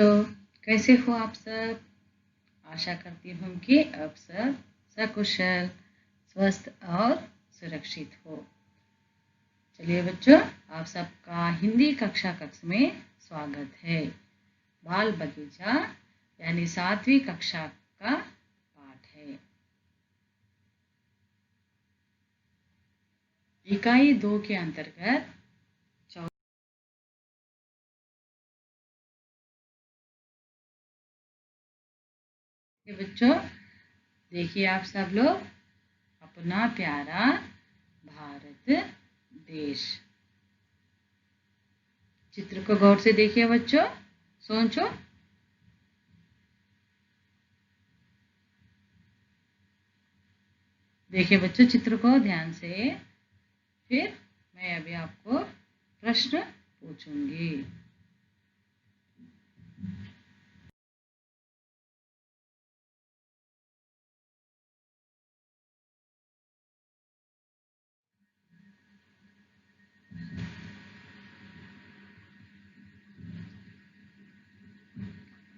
बच्चों, कैसे हो आप सब? आशा करती हूँ कि आप सब सकुशल, स्वस्थ और सुरक्षित हो। चलिए बच्चों, आप सबका हिंदी कक्षा में स्वागत है। बाल बगीचा यानी 7वीं कक्षा का पाठ है। इकाई 2 के अंतर्गत बच्चों देखिए आप सब लोग, अपना प्यारा भारत देश। चित्र को गौर से देखिए बच्चों, सोचो। देखिए बच्चों चित्र को ध्यान से। फिर मैं अभी आपको प्रश्न पूछूंगी।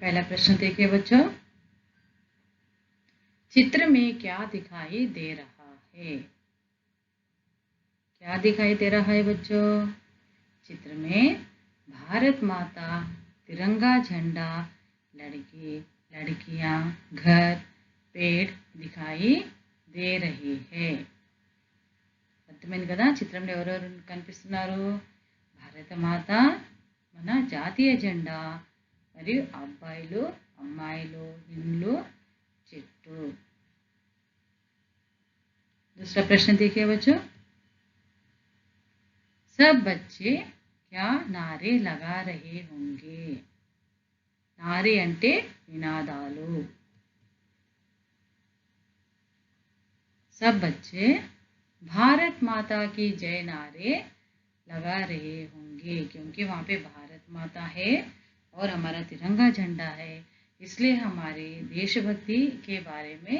पहला प्रश्न देखिए बच्चों, चित्र में क्या दिखाई दे रहा है? क्या दिखाई दे रहा है बच्चों? चित्र में भारत माता, तिरंगा झंडा, लड़के लड़कियां, घर, पेड़ दिखाई दे रहे हैं। అర్థమైంది కదా? చిత్రంలో ఎవరెవరు కనిపిస్తున్నారు? భారత మాత, మన జాతీయ జెండా, మరియు అబ్బాయిలు, అమ్మాయిలు, ఇండ్లు, చెట్టు। दूसरा प्रश्न देखिए बच्चों, सब बच्चे क्या नारे लगा रहे होंगे? नारे అంటే నినాదాలు। सब बच्चे भारत माता की जय नारे लगा रहे होंगे, क्योंकि वहाँ पे भारत माता है और हमारा तिरंगा झंडा है, इसलिए हमारे देशभक्ति के बारे में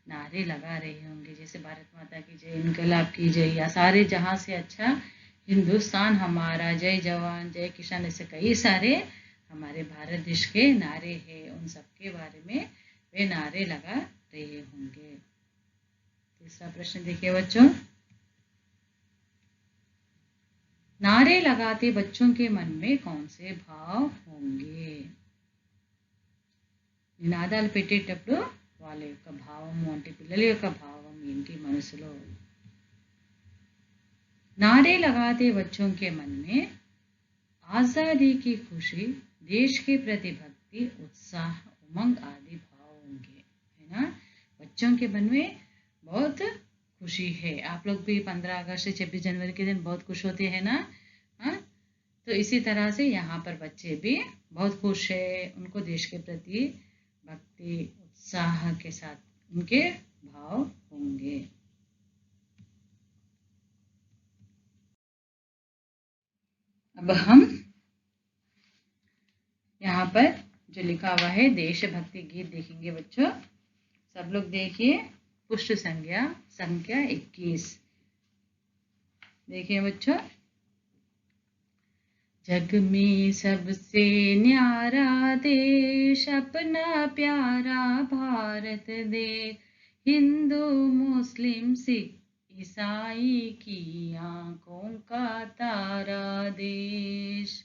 नारे लगा रहे होंगे। जैसे भारत माता की जय, इनकलाब की जय, या सारे जहां से अच्छा हिंदुस्तान हमारा, जय जवान जय किसान, ऐसे कई सारे हमारे भारत देश के नारे हैं। उन सब के बारे में वे नारे लगा रहे होंगे। तीसरा प्रश्न देखिए बच्चों, नारे लगाते बच्चों के मन में कौन से भाव होंगे? నినాదాలు పెట్టేటప్పుడు వాళ్ళ యొక్క భావము అంటే పిల్లల యొక్క భావం ఏంటి మనసులో? नारे लगाते बच्चों के मन में आजादी की खुशी, देश के प्रति भक्ति, उत्साह, उमंग आदि भाव होंगे, है ना? बच्चों के मन में बहुत खुशी है। आप लोग भी 15 अगस्त 26 जनवरी के दिन बहुत खुश होते हैं ना? हाँ, तो इसी तरह से यहाँ पर बच्चे भी बहुत खुश है। उनको देश के प्रति भक्ति, उत्साह के साथ उनके भाव होंगे। अब हम यहाँ पर जो लिखा हुआ है देशभक्ति गीत देखेंगे बच्चों। सब लोग देखिए, पुष्ट संख्या 21। देखिए बच्चों, जग में सबसे न्यारा देश अपना प्यारा भारत देश, हिंदू मुस्लिम सिख ईसाई की आंखों का तारा देश।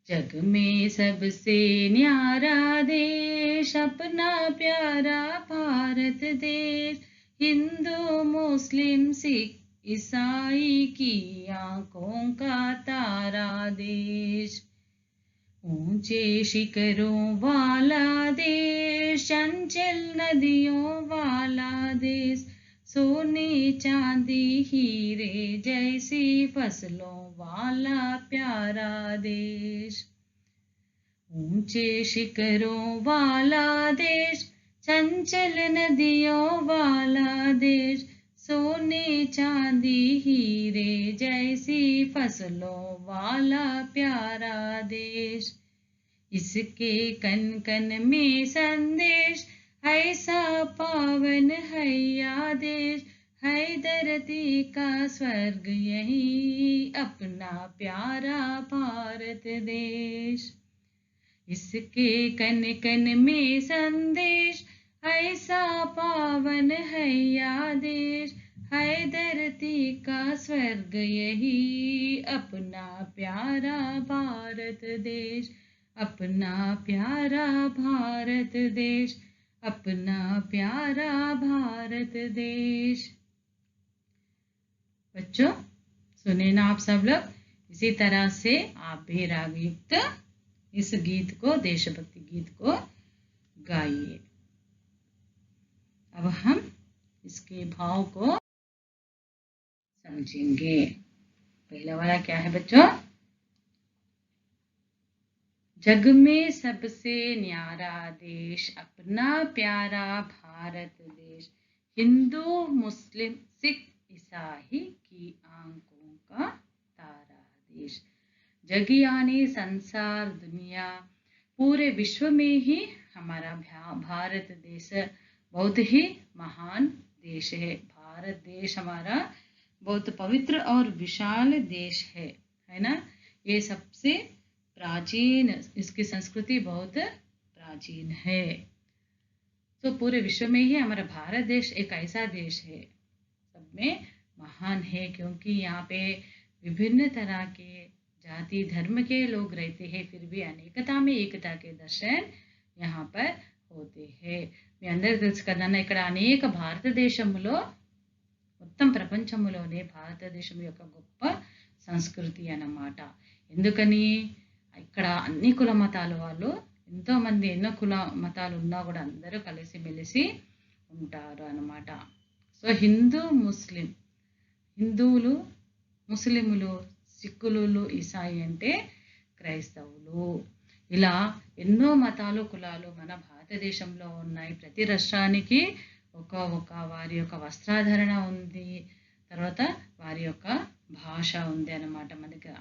जग में सबसे न्यारा देश अपना प्यारा भारत देश, हिंदू मुस्लिम सिख ईसाई की आंखों का तारा देश। ऊंचे शिखरों वाला देश, चंचल नदियों वाला देश, सोने चांदी हीरे जैसी फसलों वाला प्यारा देश। ऊंचे शिखरों वाला देश, चंचल नदियों वाला देश, सोने चांदी हीरे जैसी फसलों वाला प्यारा देश। इसके कन कन में संदेश, ऐसा पावन है या देश, है धरती का स्वर्ग यही अपना प्यारा भारत देश। इसके कन कन में संदेश, ऐसा पावन है या देश, है धरती का स्वर्ग यही, अपना प्यारा भारत देश, अपना प्यारा भारत देश, अपना प्यारा भारत देश। बच्चों सुने ना आप सब लोग, इसी तरह से आप भी राग युक्त इस गीत को, देशभक्ति गीत को गाइए। अब हम इसके भाव को समझेंगे। पहला वाला क्या है बच्चों? जग में सबसे न्यारा देश, अपना प्यारा भारत देश, हिंदू मुस्लिम सिख ईसाई की आंखों का तारा देश। जग यानी संसार, दुनिया, पूरे विश्व में ही हमारा भारत देश बहुत ही महान देश है। भारत देश हमारा बहुत पवित्र और विशाल देश है ना। ये सबसे प्राचीन, इसकी संस्कृति बहुत प्राचीन है। तो पूरे विश्व में ही हमारा भारत देश एक ऐसा देश है, सब में महान है, क्योंकि यहाँ पे विभिन्न तरह के जाति धर्म के लोग रहते हैं, फिर भी अनेकता में एकता के दर्शन यहाँ पर होते हैं। మీ అందరికీ తెలుసు కదా, ఇక్కడ అనేక భారతదేశంలో, మొత్తం ప్రపంచంలోనే భారతదేశం యొక్క గొప్ప సంస్కృతి అన్నమాట. ఎందుకని ఇక్కడ అన్ని కుల మతాల వాళ్ళు, ఎంతో మంది, ఎన్నో కుల మతాలు ఉన్నా కూడా అందరూ కలిసి మెలిసి ఉంటారు అన్నమాట. సో హిందూ ముస్లిం, హిందువులు, ముస్లిములు, సిక్కులు, ఈసాయి అంటే క్రైస్తవులు, ఇలా ఎన్నో మతాలు కులాలు మన భారతదేశంలో ఉన్నాయి. ప్రతి రాష్ట్రానికి ఒక వారి యొక్క వస్త్రాధరణ ఉంది, తర్వాత వారి యొక్క భాష ఉంది అన్నమాట మనకి.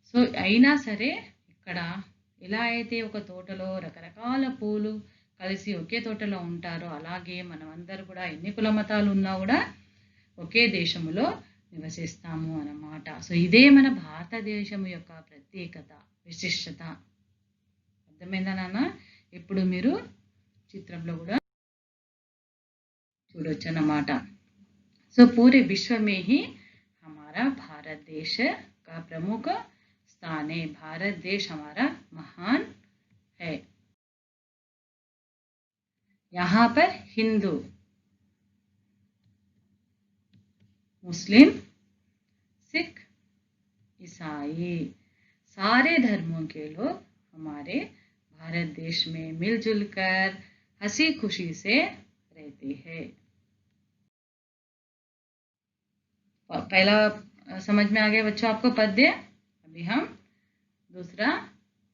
సో అయినా సరే ఇక్కడ ఎలా అయితే ఒక తోటలో రకరకాల పూలు కలిసి ఒకే తోటలో ఉంటారో, అలాగే మనం అందరూ కూడా ఎన్ని కుల మతాలు ఉన్నా కూడా ఒకే దేశంలో నివసిస్తాము అన్నమాట. సో ఇదే మన భారతదేశం యొక్క ప్రత్యేకత, విశిష్టత. అర్థమైందా నాన్న? ఇప్పుడు మీరు చిత్రంలో కూడా చూడొచ్చు అన్నమాట. సో पूरे विश्व में ही हमारा भारत देश का प्रमुख स्थान है। भारत देश हमारा महान है। यहाँ पर हिंदू, मुस्लिम, सिख, ईसाई, सारे धर्मों के लोग हमारे भारत देश में मिलजुल कर हंसी खुशी से रहते हैं। पहला समझ में आ गया बच्चों आपको पद्य? अभी हम दूसरा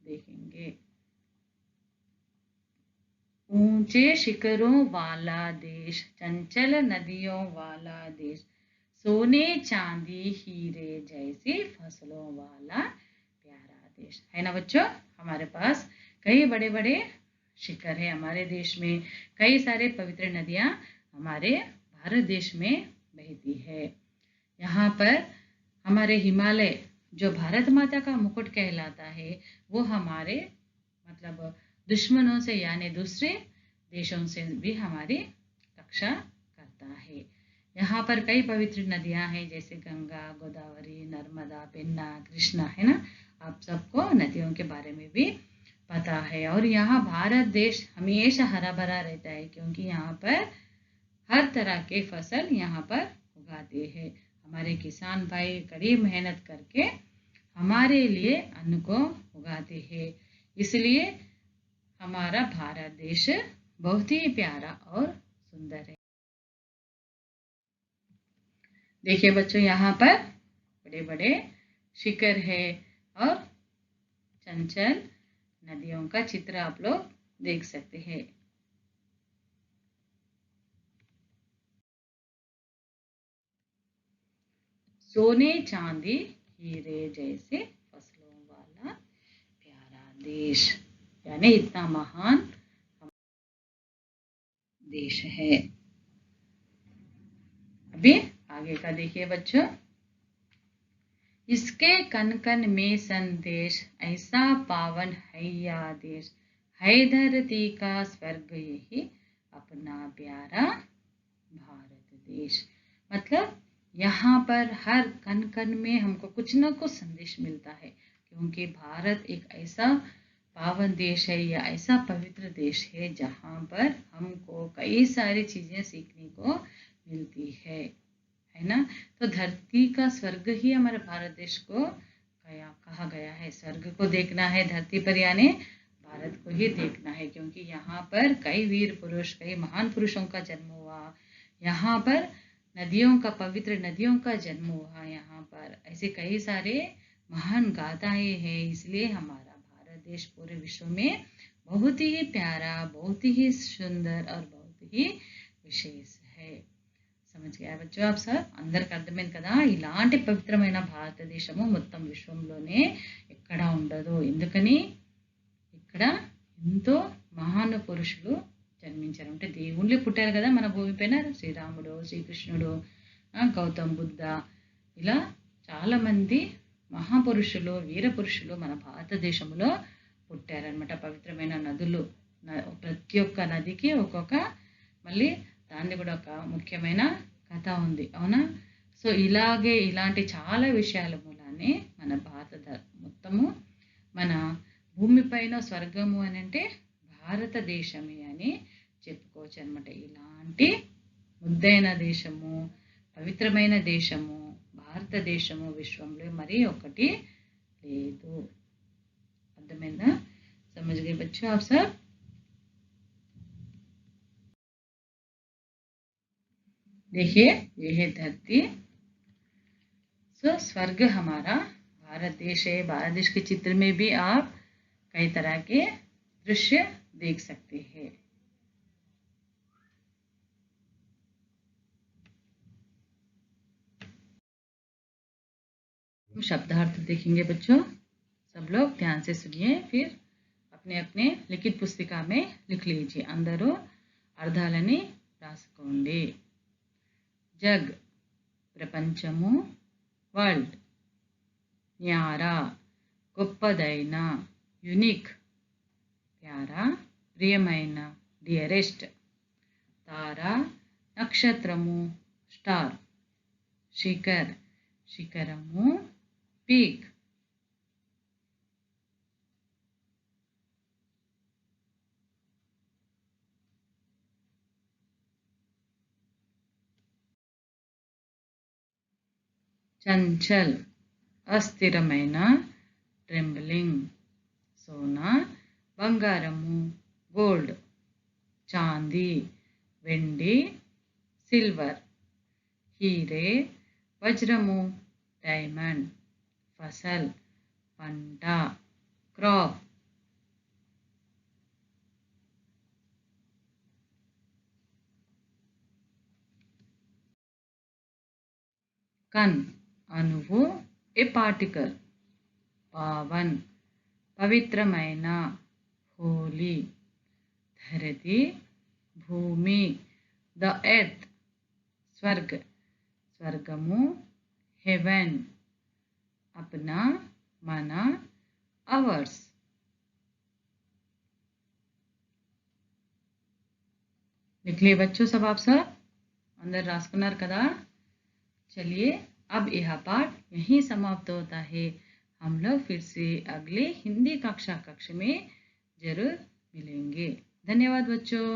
देखेंगे। ऊंचे शिखरों वाला देश, चंचल नदियों वाला देश, सोने चांदी हीरे जैसी फसलों वाला प्यारा देश है ना बच्चों। हमारे पास कई बड़े बड़े शिखर है हमारे देश में, कई सारे पवित्र नदियां हमारे भारत देश में बहती है। यहाँ पर हमारे हिमालय, जो भारत माता का मुकुट कहलाता है, वो हमारे मतलब दुश्मनों से यानी दूसरे देशों से भी हमारी रक्षा करता है। यहाँ पर कई पवित्र नदियां हैं, जैसे गंगा, गोदावरी, नर्मदा, पेन्ना, कृष्णा, है ना। आप सबको नदियों के बारे में भी पता है। और यहाँ भारत देश हमेशा हरा भरा रहता है, क्योंकि यहाँ पर हर तरह के फसल यहाँ पर उगाते हैं। हमारे किसान भाई कड़ी मेहनत करके हमारे लिए अन्न को उगाते हैं, इसलिए हमारा भारत देश बहुत ही प्यारा और सुंदर है। देखिए बच्चों, यहाँ पर बड़े बड़े शिखर है और चंचल नदियों का चित्र आप लोग देख सकते हैं। सोने चांदी हीरे जैसे फसलों वाला प्यारा देश, यानी इतना महान देश है। अभी आगे का देखिए बच्चों, इसके कन कन में संदेश, ऐसा पावन है या देश, है धरती का स्वर्ग यही अपना प्यारा भारत देश। मतलब यहाँ पर हर कन कन में हमको कुछ न कुछ संदेश मिलता है, क्योंकि भारत एक ऐसा पावन देश है या ऐसा पवित्र देश है जहाँ पर हमको कई सारी चीज़ें सीखने को मिलती है ना। तो धरती का स्वर्ग ही हमारे भारत देश को कहा गया है। स्वर्ग को देखना है धरती पर, यानी भारत को ही देखना है, क्योंकि यहाँ पर कई वीर पुरुष, कई महान पुरुषों का जन्म हुआ। यहाँ पर नदियों का, पवित्र नदियों का जन्म हुआ। यहाँ पर ऐसे कई सारे महान गाथाएं हैं। इसलिए हमारा भारत देश पूरे विश्व में बहुत ही प्यारा, बहुत ही सुंदर और बहुत ही విశేష है। समझ गया बच्चों आप सब? అందరికి అర్థమైంది కదా? ఇలాంటి పవిత్రమైన భారతదేశము మొత్తం విశ్వంలోనే ఎక్కడా ఉండదు. ఎందుకని? ఇక్కడ ఎంతో మహాన్ పురుషులు జన్మించారు. అంటే దేవుళ్ళే పుట్టారు కదా మన భూమిపైన. శ్రీరాముడు, శ్రీకృష్ణుడు, గౌతమ్ బుద్ధ, ఇలా చాలామంది మహాపురుషులు, వీర పురుషులు మన భారతదేశంలో పుట్టారనమాట. పవిత్రమైన నదులు, ప్రతి ఒక్క నదికి ఒక్కొక్క మళ్ళీ దాన్ని కూడా ఒక ముఖ్యమైన కథ ఉంది, అవునా? సో ఇలాగే ఇలాంటి చాలా విషయాల మూలానే మన మొత్తము మన భూమిపైన స్వర్గము అని అంటే భారతదేశమే అని చెప్పుకోవచ్చు అనమాట. ఇలాంటి ముద్దైన దేశము, పవిత్రమైన దేశము భారతదేశము విశ్వంలో మరి ఒకటి లేదు. అర్థమైందా? समझ गए बच्चों आप सब? देखिए ये है धरती। स्वर्ग हमारा भारत देश है। भारत देश के चित्र में भी आप कई तरह के दृश्य देख सकते हैं। शब्दार्थ देखेंगे बच्चों, सब लोग ध्यान से सुनिए, फिर अपने अपने लिखित पुस्तिका में लिख लीजिए. अंदरू అర్థాలని రాసుకోండి. జగ్ ప్రపంచము, వరల్డ్ న్యారా గొప్పదైన, యునిక్ ప్యారా ప్రియమైన, డియరెస్ట్ తారా నక్షత్రము, స్టార్ శిఖర్ శిఖరము, పీక్ చంచల్ అస్థిరమైన, ట్రెంబ్లింగ్ సోనా బంగారము, గోల్డ్ చాందీ వెండి, సిల్వర్ హీరే వజ్రము, డైమండ్ ఫసల్ పంట, క్రాప్ కన్ అణువు, ఏ పార్టికల్, పావన్ పవిత్రమైన, హోలీ ధరతి భూమి, ద ఎర్త్ స్వర్గ్ స్వర్గము, हेवन अपना మన, అవర్స్. लिख लिए बच्चों सब आप सब? अंदर रास्कुनार कदा. चलिए अब यह पाठ यहीं समाप्त होता है. हम लोग फिर से अगले हिंदी कक्षा में जरूर मिलेंगे. धन्यवाद बच्चों.